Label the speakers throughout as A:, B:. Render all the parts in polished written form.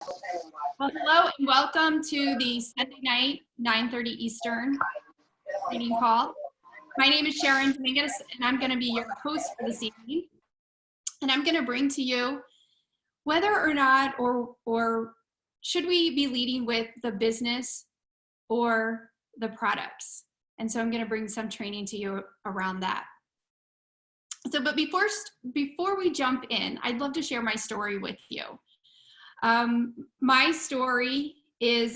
A: Well, hello and welcome to the Sunday night, 9:30 Eastern training call. My name is Sharon Dominguez, and I'm going to be your host for this evening. And I'm going to bring to you whether or not, or should we be leading with the business or the products. And so I'm going to bring some training to you around that. So, but before we jump in, I'd love to share my story with you. My story is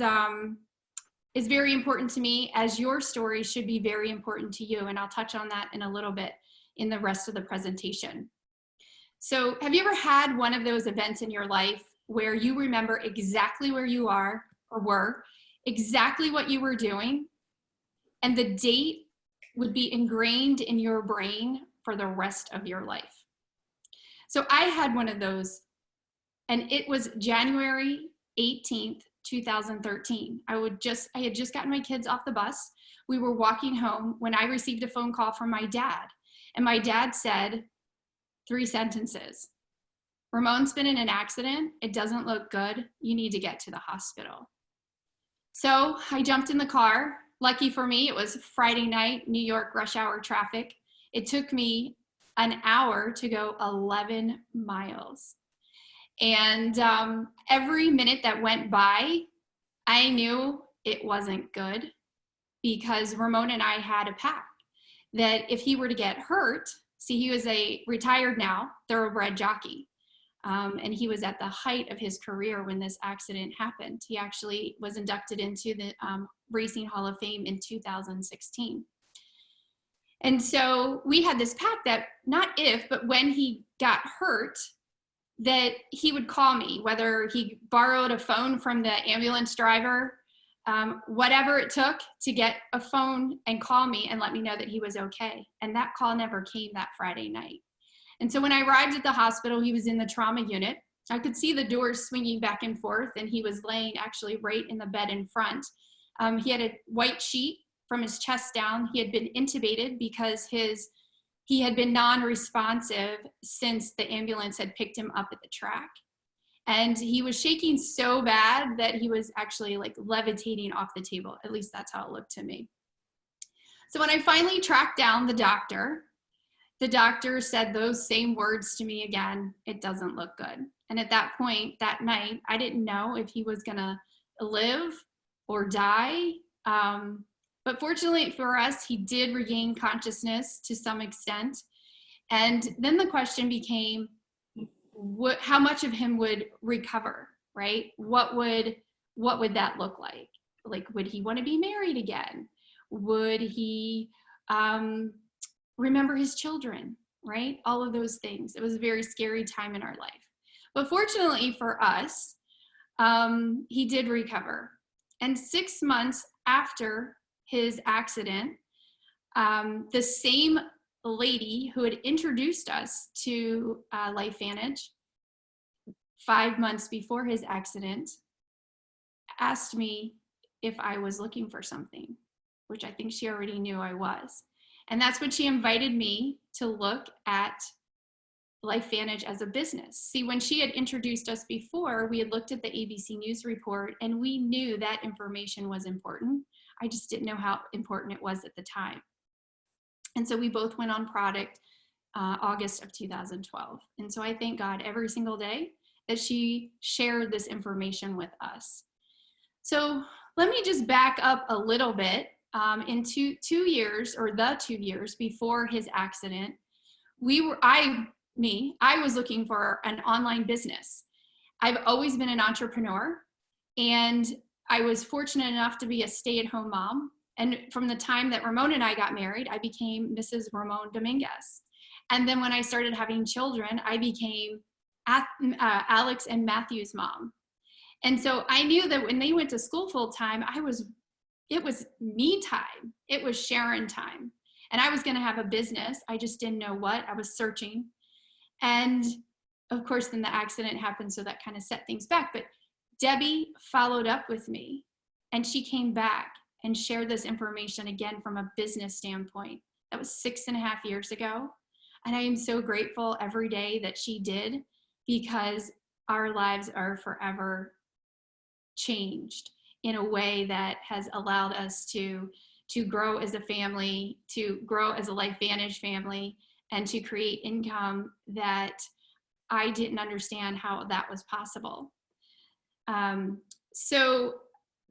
A: very important to me, as your story should be very important to you. And I'll touch on that in a little bit in the rest of the presentation. So have you ever had one of those events in your life where you remember exactly where you are or were, exactly what you were doing, and the date would be ingrained in your brain for the rest of your life? So I had one of those. And it was January 18th, 2013. I had just gotten my kids off the bus. We were walking home when I received a phone call from my dad. And my dad said 3 sentences. Ramon's been in an accident. It doesn't look good. You need to get to the hospital. So I jumped in the car. Lucky for me, it was Friday night, New York rush hour traffic. It took me an hour to go 11 miles. And every minute that went by, I knew it wasn't good, because Ramon and I had a pact that if he were to get hurt, see, he was a retired now thoroughbred jockey. And he was at the height of his career when this accident happened. He actually was inducted into the Racing Hall of Fame in 2016. And so we had this pact that not if, but when he got hurt, that he would call me, whether he borrowed a phone from the ambulance driver, whatever it took to get a phone and call me and let me know that he was okay. And that call never came that Friday night. And so when I arrived at the hospital, he was in the trauma unit. I could see the doors swinging back and forth, and he was laying actually right in the bed in front. He had a white sheet from his chest down. He had been intubated because he had been non-responsive since the ambulance had picked him up at the track. And he was shaking so bad that he was actually like levitating off the table. At least that's how it looked to me. So when I finally tracked down the doctor said those same words to me again: it doesn't look good. And at that point, that night, I didn't know if he was gonna live or die. But fortunately for us, he did regain consciousness to some extent. And then the question became, how much of him would recover, right? What would that look like? Like, would he want to be married again? Would he remember his children, right? All of those things. It was a very scary time in our life. But fortunately for us, he did recover. And 6 months after his accident, the same lady who had introduced us to LifeVantage 5 months before his accident asked me if I was looking for something, which I think she already knew I was. And that's when she invited me to look at LifeVantage as a business. See, when she had introduced us before, we had looked at the ABC News report, and we knew that information was important. I just didn't know how important it was at the time. And so we both went on product August of 2012. And so I thank God every single day that she shared this information with us. So let me just back up a little bit. In the 2 years before his accident, I was looking for an online business. I've always been an entrepreneur, and I was fortunate enough to be a stay-at-home mom. And from the time that Ramon and I got married, I became Mrs. Ramon Dominguez. And then when I started having children, I became Alex and Matthew's mom. And so I knew that when they went to school full time, it was me time. It was Sharon time. And I was going to have a business. I just didn't know what. I was searching. And of course, then the accident happened, so that kind of set things back. But Debbie followed up with me, and she came back and shared this information again from a business standpoint. That was 6.5 years ago. And I am so grateful every day that she did, because our lives are forever changed in a way that has allowed us to grow as a family, to grow as a LifeVantage family, and to create income that I didn't understand how that was possible. So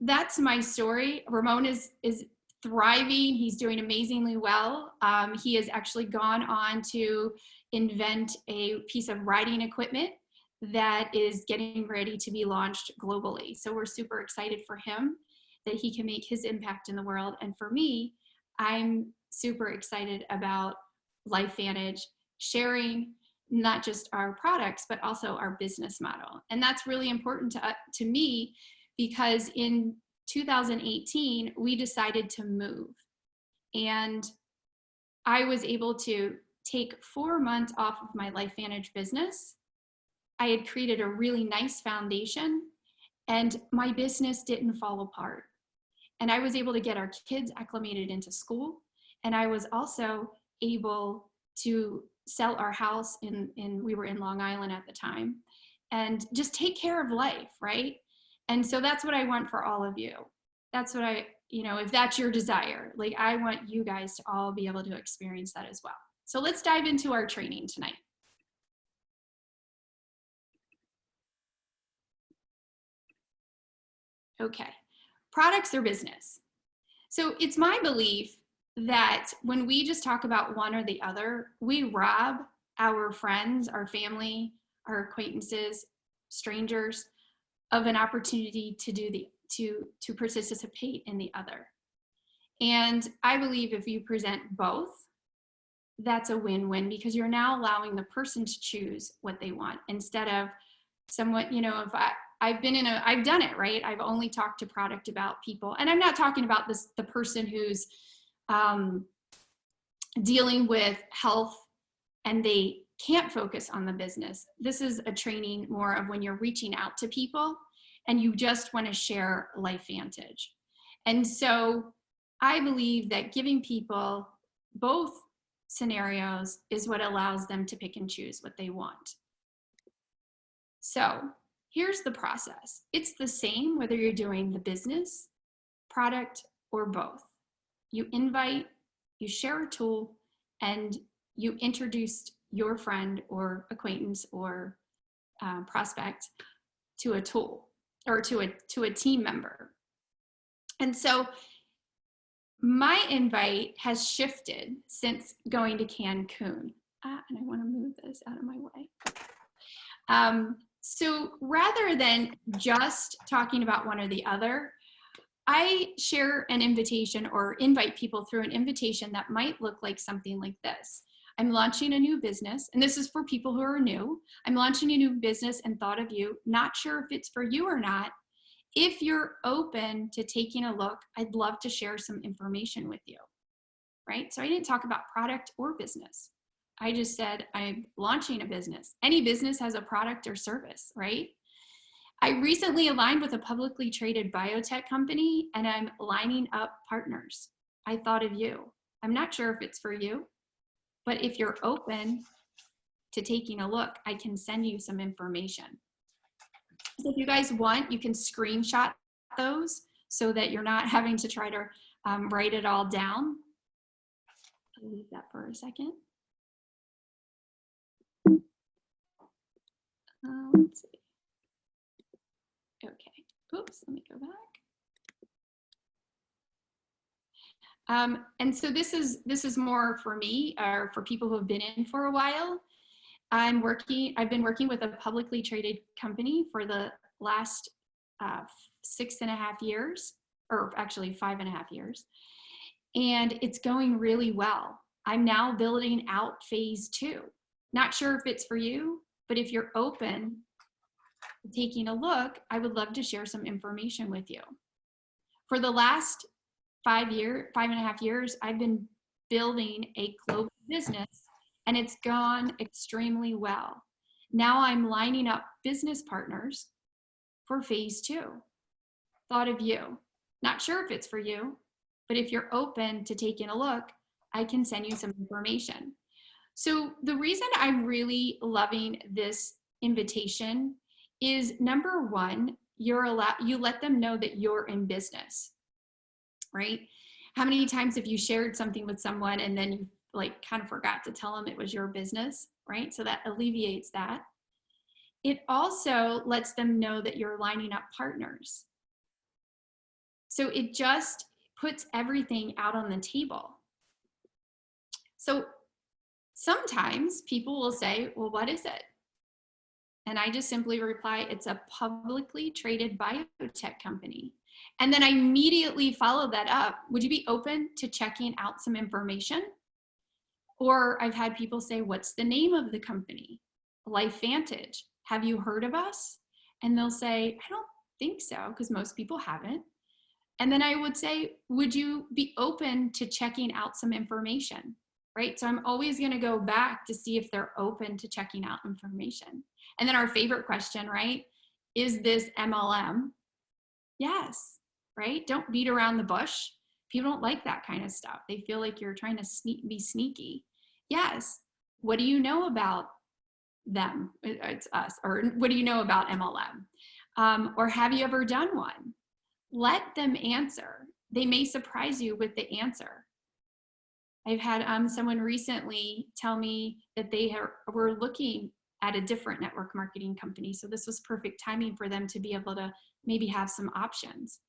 A: that's my story. Ramon is thriving. He's doing amazingly well. He has actually gone on to invent a piece of riding equipment that is getting ready to be launched globally. So we're super excited for him that he can make his impact in the world. And for me, I'm super excited about LifeVantage sharing not just our products, but also our business model. And that's really important to me, because in 2018, we decided to move. And I was able to take 4 months off of my LifeVantage business. I had created a really nice foundation, and my business didn't fall apart. And I was able to get our kids acclimated into school. And I was also able to sell our house we were in Long Island at the time, and just take care of life, right? And so that's what I want for all of you. That's what if that's your desire, like, I want you guys to all be able to experience that as well. So let's dive into our training tonight. Okay, products or business. So it's my belief that when we just talk about one or the other, we rob our friends, our family, our acquaintances, strangers of an opportunity to participate in the other. And I believe if you present both, that's a win-win, because you're now allowing the person to choose what they want, instead of someone, if I've done it, right? I've only talked to product about people, and I'm not talking about the person who's dealing with health and they can't focus on the business. This is a training more of when you're reaching out to people and you just want to share LifeVantage. And so I believe that giving people both scenarios is what allows them to pick and choose what they want. So here's the process. It's the same whether you're doing the business, product, or both. You invite, you share a tool, and you introduced your friend or acquaintance or prospect to a tool or to a team member. And so my invite has shifted since going to Cancun. And I want to move this out of my way. So rather than just talking about one or the other, I share an invitation or invite people through an invitation that might look like something like this. I'm launching a new business, and this is for people who are new. I'm launching a new business and thought of you, not sure if it's for you or not. If you're open to taking a look, I'd love to share some information with you, right? So I didn't talk about product or business. I just said I'm launching a business. Any business has a product or service, right? I recently aligned with a publicly traded biotech company, and I'm lining up partners. I thought of you. I'm not sure if it's for you, but if you're open to taking a look, I can send you some information. So if you guys want, you can screenshot those so that you're not having to try to write it all down. I'll leave that for a second. Let's see. Okay, oops, let me go back. And so this is more for me, or for people who have been in for a while. I've been working with a publicly traded company for the last 6.5 years, or actually 5.5 years. And it's going really well. I'm now building out phase 2. Not sure if it's for you, but if you're open to taking a look, I would love to share some information with you. For the last 5.5 years, I've been building a global business, and it's gone extremely well. Now I'm lining up business partners for phase 2. Thought of you. Not sure if it's for you, but if you're open to taking a look, I can send you some information. So the reason I'm really loving this invitation is, number one, you let them know that you're in business, right? How many times have you shared something with someone and then you like kind of forgot to tell them it was your business, right? So that alleviates that. It also lets them know that you're lining up partners. So it just puts everything out on the table. So sometimes people will say, well, what is it? And I just simply reply, it's a publicly traded biotech company. And then I immediately follow that up. Would you be open to checking out some information? Or I've had people say, what's the name of the company? LifeVantage. Have you heard of us? And they'll say, I don't think so, because most people haven't. And then I would say, would you be open to checking out some information? Right? So I'm always going to go back to see if they're open to checking out information. And then our favorite question, right? Is this MLM? Yes, right? Don't beat around the bush. People don't like that kind of stuff. They feel like you're trying to be sneaky. Yes. What do you know about them? It's us. Or what do you know about MLM? Or have you ever done one? Let them answer. They may surprise you with the answer. I've had someone recently tell me that they were looking at a different network marketing company. So this was perfect timing for them to be able to maybe have some options.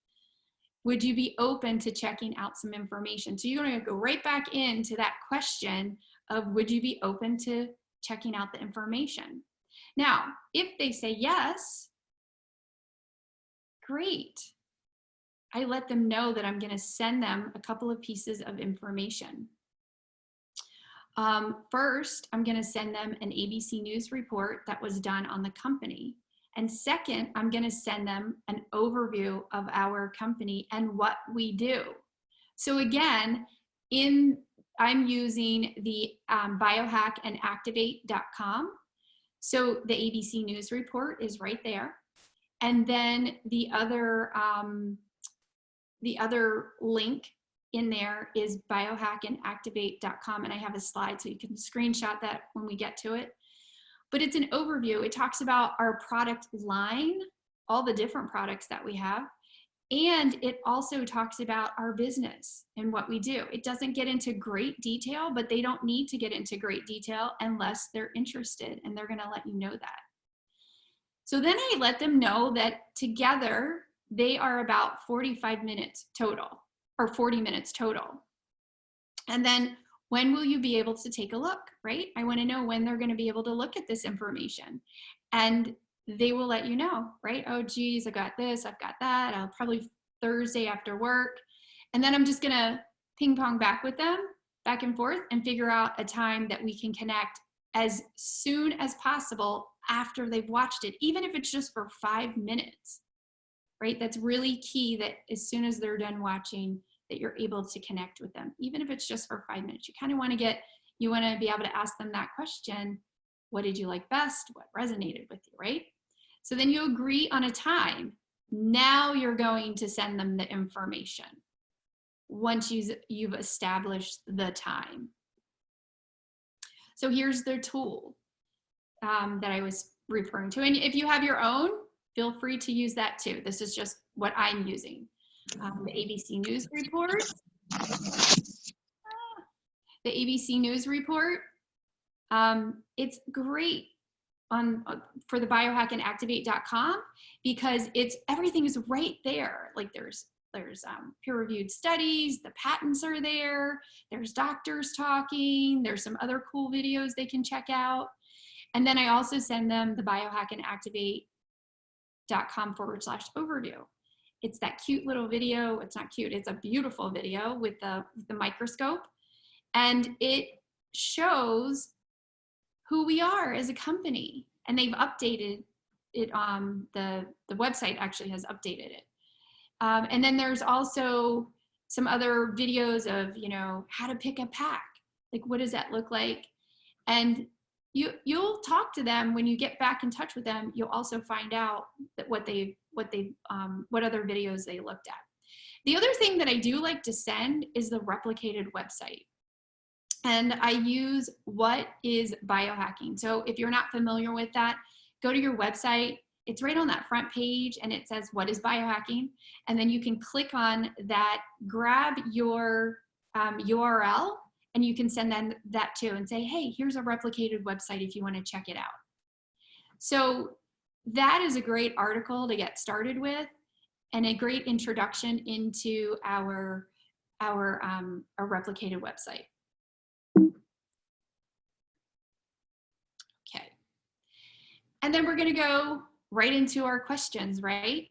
A: Would you be open to checking out some information? So you're going to go right back into that question of, would you be open to checking out the information? Now, if they say yes, great. I let them know that I'm going to send them a couple of pieces of information. First, I'm going to send them an ABC News report that was done on the company. And second, I'm going to send them an overview of our company and what we do. So again, I'm using the biohack and activate.com. So the ABC News report is right there. And then the other link in there is biohackandactivate.com, and I have a slide so you can screenshot that when we get to it. But it's an overview. It talks about our product line, all the different products that we have, and it also talks about our business and what we do. It doesn't get into great detail, but they don't need to get into great detail unless they're interested, and they're gonna let you know that. So then I let them know that together they are about 45 minutes total, or 40 minutes total. And then when will you be able to take a look, right? I want to know when they're going to be able to look at this information. And they will let you know, right? Oh, geez, I got this, I've got that. I'll probably Thursday after work. And then I'm just going to ping pong back with them, back and forth, and figure out a time that we can connect as soon as possible after they've watched it, even if it's just for 5 minutes. Right? That's really key, that as soon as they're done watching, that you're able to connect with them, even if it's just for 5 minutes. You kind of want to be able to ask them that question. What did you like best? What resonated with you, right? So then you agree on a time. Now you're going to send them the information once you've established the time. So here's their tool that I was referring to. And if you have your own, feel free to use that too. This is just what I'm using. The ABC News report. The ABC News report. It's great for the biohackandactivate.com because everything is right there. Like there's peer-reviewed studies, the patents are there, there's doctors talking, there's some other cool videos they can check out. And then I also send them the biohackandactivate.com/overview. It's that cute little video. It's not cute, it's a beautiful video with the microscope. And it shows who we are as a company. And they've updated it on the website actually has updated it. And then there's also some other videos of, how to pick a pack. Like, what does that look like? And you'll talk to them when you get back in touch with them. You'll also find out that what other videos they looked at. The other thing that I do like to send is the replicated website. And I use what is biohacking. So if you're not familiar with that, go to your website It's right on that front page, and it says, what is biohacking? And then you can click on that, grab your URL, and you can send them that too and say, hey, here's a replicated website if you want to check it out. So that is a great article to get started with, and a great introduction into our replicated website. Okay. And then we're going to go right into our questions, right?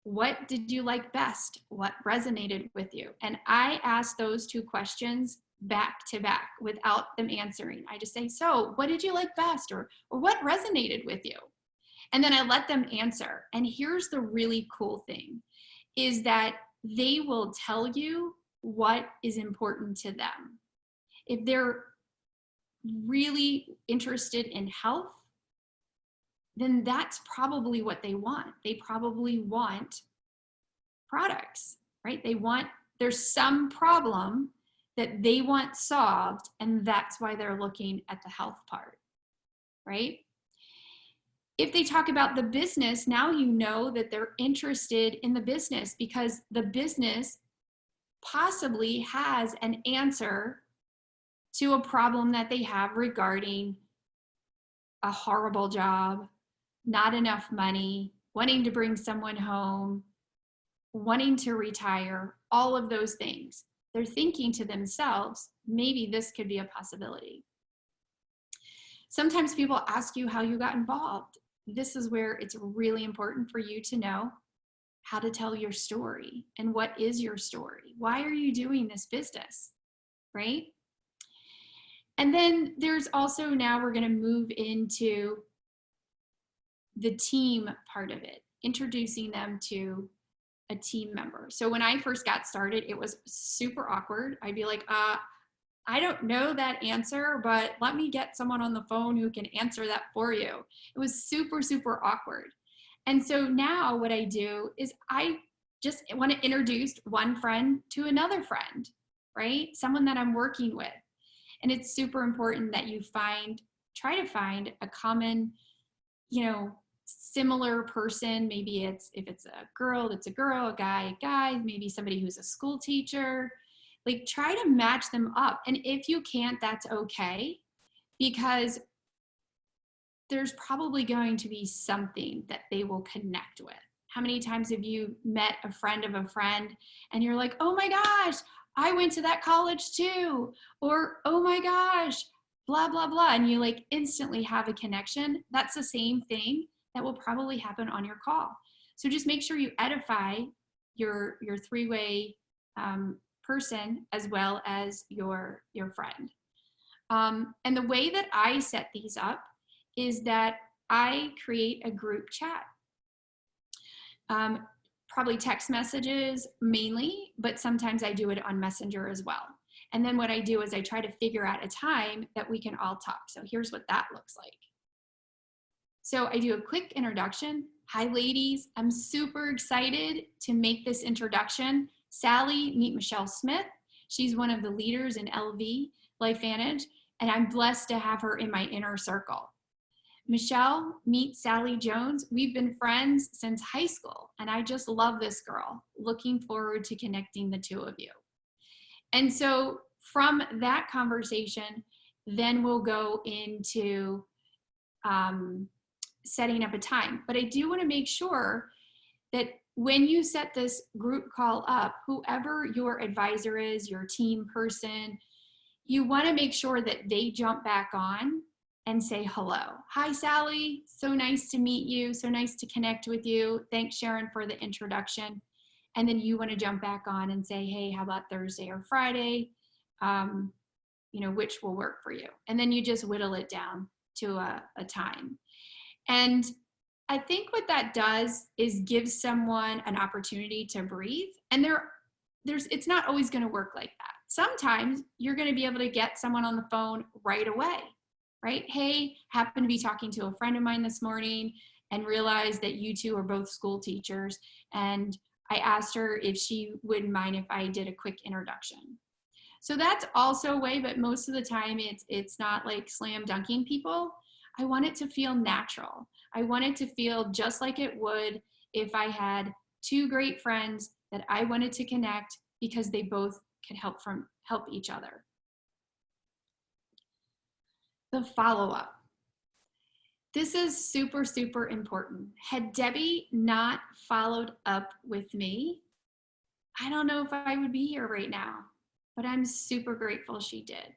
A: What did you like best? What resonated with you? And I asked those two questions back to back without them answering. I just say, so what did you like best? Or what resonated with you? And then I let them answer. And here's the really cool thing, is that they will tell you what is important to them. If they're really interested in health, then that's probably what they want. They probably want products, right? There's some problem that they want solved, and that's why they're looking at the health part, right? If they talk about the business, now you know that they're interested in the business because the business possibly has an answer to a problem that they have regarding a horrible job, not enough money, wanting to bring someone home, wanting to retire, all of those things. They're thinking to themselves, maybe this could be a possibility. Sometimes people ask you how you got involved. This is where it's really important for you to know how to tell your story and what is your story. Why are you doing this business, right? And then there's also, now we're going to move into the team part of it, introducing them to a team member. So when I first got started, it was super awkward. I'd be like, I don't know that answer, but let me get someone on the phone who can answer that for you. It was super, super awkward. And so now what I do is I just want to introduce one friend to another friend, right? Someone that I'm working with. And it's super important that you try to find a common, similar person. Maybe if it's a girl, it's a girl, a guy, maybe somebody who's a school teacher. Like, try to match them up. And if you can't, that's okay, because there's probably going to be something that they will connect with. How many times have you met a friend of a friend and you're like, oh my gosh, I went to that college too, or oh my gosh, blah, blah, blah. And you like instantly have a connection. That's the same thing that will probably happen on your call. So just make sure you edify your three-way person as well as your friend. And the way that I set these up is that I create a group chat. Probably text messages mainly, but sometimes I do it on Messenger as well. And then what I do is I try to figure out a time that we can all talk. So here's what that looks like. So I do a quick introduction. Hi, ladies. I'm super excited to make this introduction. Sally, meet Michelle Smith. She's one of the leaders in LifeVantage, and I'm blessed to have her in my inner circle. Michelle, meet Sally Jones. We've been friends since high school, and I just love this girl. Looking forward to connecting the two of you. And so from that conversation, then we'll go into setting up a time. But I do want to make sure that when you set this group call up, whoever your advisor is, your team person, you want to make sure that they jump back on and say hello. Hi, Sally. So nice to meet you. So nice to connect with you. Thanks, Sharon, for the introduction. And then you want to jump back on and say, hey, how about Thursday or Friday? Which will work for you. And then you just whittle it down to a time. And I think what that does is give someone an opportunity to breathe. And it's not always going to work like that. Sometimes you're going to be able to get someone on the phone right away, right? Hey, happened to be talking to a friend of mine this morning and realized that you two are both school teachers. And I asked her if she wouldn't mind if I did a quick introduction. So that's also a way, but most of the time it's not like slam dunking people. I want it to feel natural. I want it to feel just like it would if I had two great friends that I wanted to connect because they both could help each other. The follow-up. This is super, super important. Had Debbie not followed up with me, I don't know if I would be here right now, but I'm super grateful she did,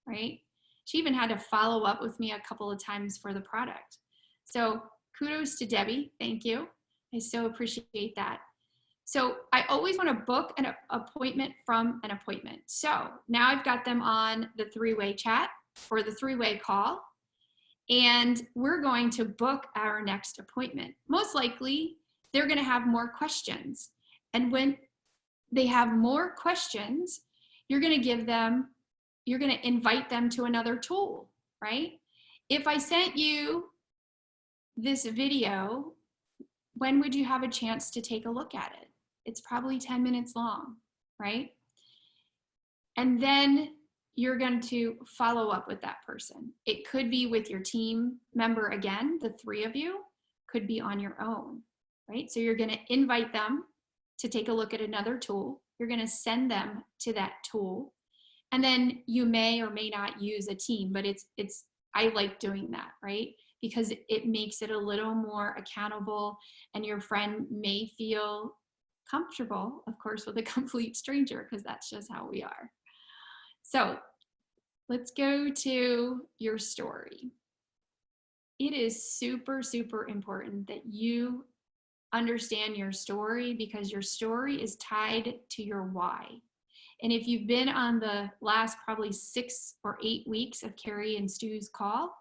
A: right? She even had to follow up with me a couple of times for the product. So kudos to Debbie, thank you. I so appreciate that. So I always want to book an appointment from an appointment. So now I've got them on the three-way chat or the three-way call, and we're going to book our next appointment. Most likely, they're going to have more questions. And when they have more questions, you're going to invite them to another tool, right? If I sent you this video, when would you have a chance to take a look at it? It's probably 10 minutes long, right? And then you're going to follow up with that person. It could be with your team member again, the three of you, could be on your own, right? So you're going to invite them to take a look at another tool. You're going to send them to that tool. And then you may or may not use a team, but I like doing that, right? Because it makes it a little more accountable, and your friend may feel comfortable, of course, with a complete stranger, because that's just how we are. So let's go to your story. It is super, super important that you understand your story, because your story is tied to your why. And if you've been on the last probably 6 or 8 weeks of Carrie and Stu's call,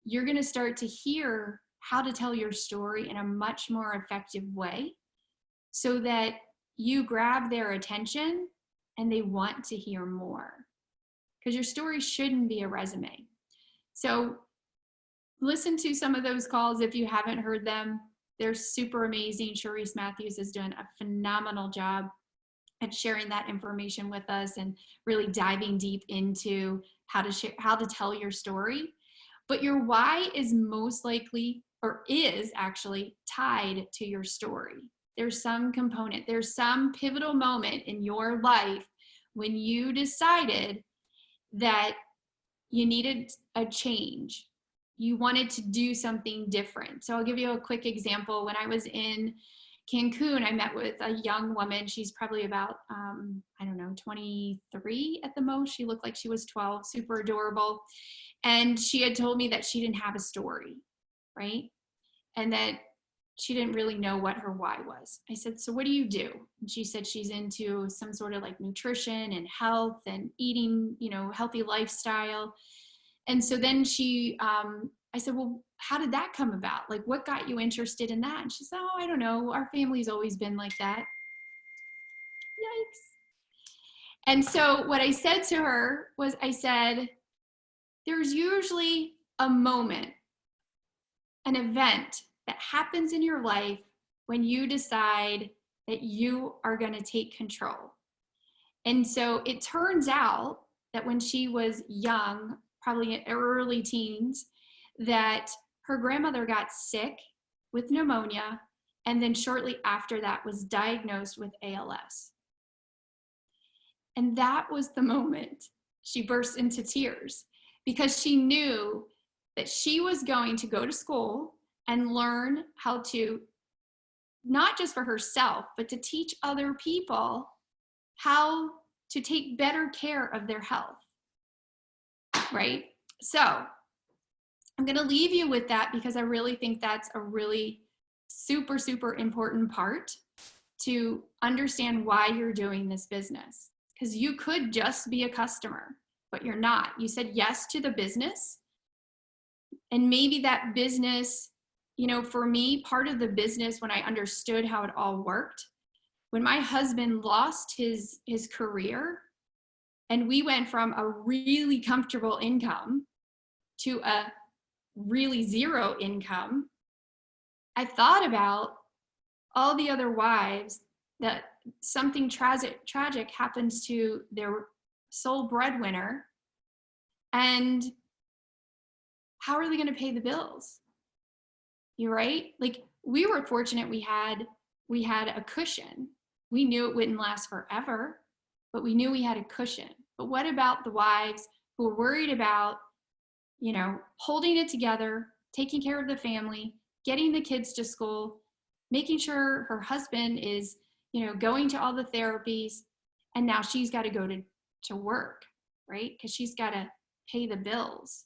A: you're going to start to hear how to tell your story in a much more effective way so that you grab their attention and they want to hear more. Because your story shouldn't be a resume. So listen to some of those calls if you haven't heard them. They're super amazing. Charisse Matthews has done a phenomenal job at sharing that information with us and really diving deep into how to tell your story. But your why is most likely, or is actually, tied to your story. There's some component, there's some pivotal moment in your life when you decided that you needed a change. You wanted to do something different. So I'll give you a quick example. When I was in Cancun, I met with a young woman. She's probably about, 23 at the most. She looked like she was 12, super adorable. And she had told me that she didn't have a story, right? And that she didn't really know what her why was. I said, so what do you do? And she said she's into some sort of like nutrition and health and eating, healthy lifestyle. And so then I said, well, how did that come about? Like, what got you interested in that? And she said, oh, I don't know. Our family's always been like that. Yikes. And so what I said to her was, I said, there's usually a moment, an event that happens in your life when you decide that you are going to take control. And so it turns out that when she was young, probably in early teens, that her grandmother got sick with pneumonia, and then shortly after that was diagnosed with ALS. And that was the moment she burst into tears, because she knew that she was going to go to school and learn how to, not just for herself, but to teach other people how to take better care of their health, right? So I'm going to leave you with that, because I really think that's a really super, super important part to understand why you're doing this business. Because you could just be a customer, but you're not. You said yes to the business. And maybe that business, for me, part of the business, when I understood how it all worked, when my husband lost his career and we went from a really comfortable income to a really zero income, I thought about all the other wives that something tragic happens to their sole breadwinner, and how are they going to pay the bills? You're right. Like, we were fortunate we had a cushion. We knew it wouldn't last forever, but we knew we had a cushion. But what about the wives who were worried about, you know, holding it together, taking care of the family, getting the kids to school, making sure her husband is, you know, going to all the therapies, and now she's got to go to work, right? Because she's got to pay the bills.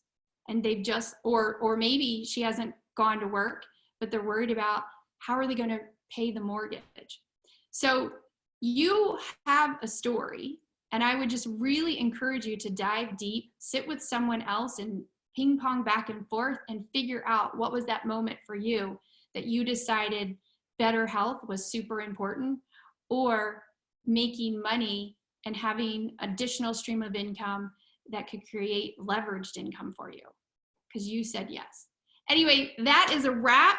A: And they've just, or maybe she hasn't gone to work, but they're worried about how are they going to pay the mortgage. So you have a story, and I would just really encourage you to dive deep, sit with someone else and ping pong back and forth and figure out what was that moment for you that you decided better health was super important, or making money and having additional stream of income that could create leveraged income for you, because you said yes. Anyway, that is a wrap.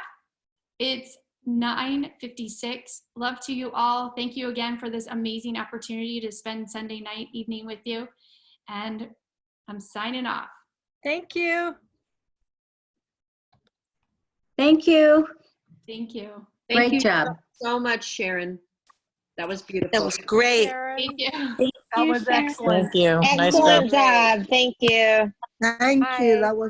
A: It's 9:56. Love to you all. Thank you again for this amazing opportunity to spend Sunday night evening with you. And I'm signing off.
B: Thank you.
C: Thank you.
A: Thank you.
C: Great
D: Thank you
C: job.
D: so much, Sharon. That was beautiful.
E: That was great.
B: Sharon.
A: Thank you.
B: That was excellent.
F: Thank you. Nice job.
G: Excellent job. Thank you.
F: Thank you.
B: Bye.
F: That was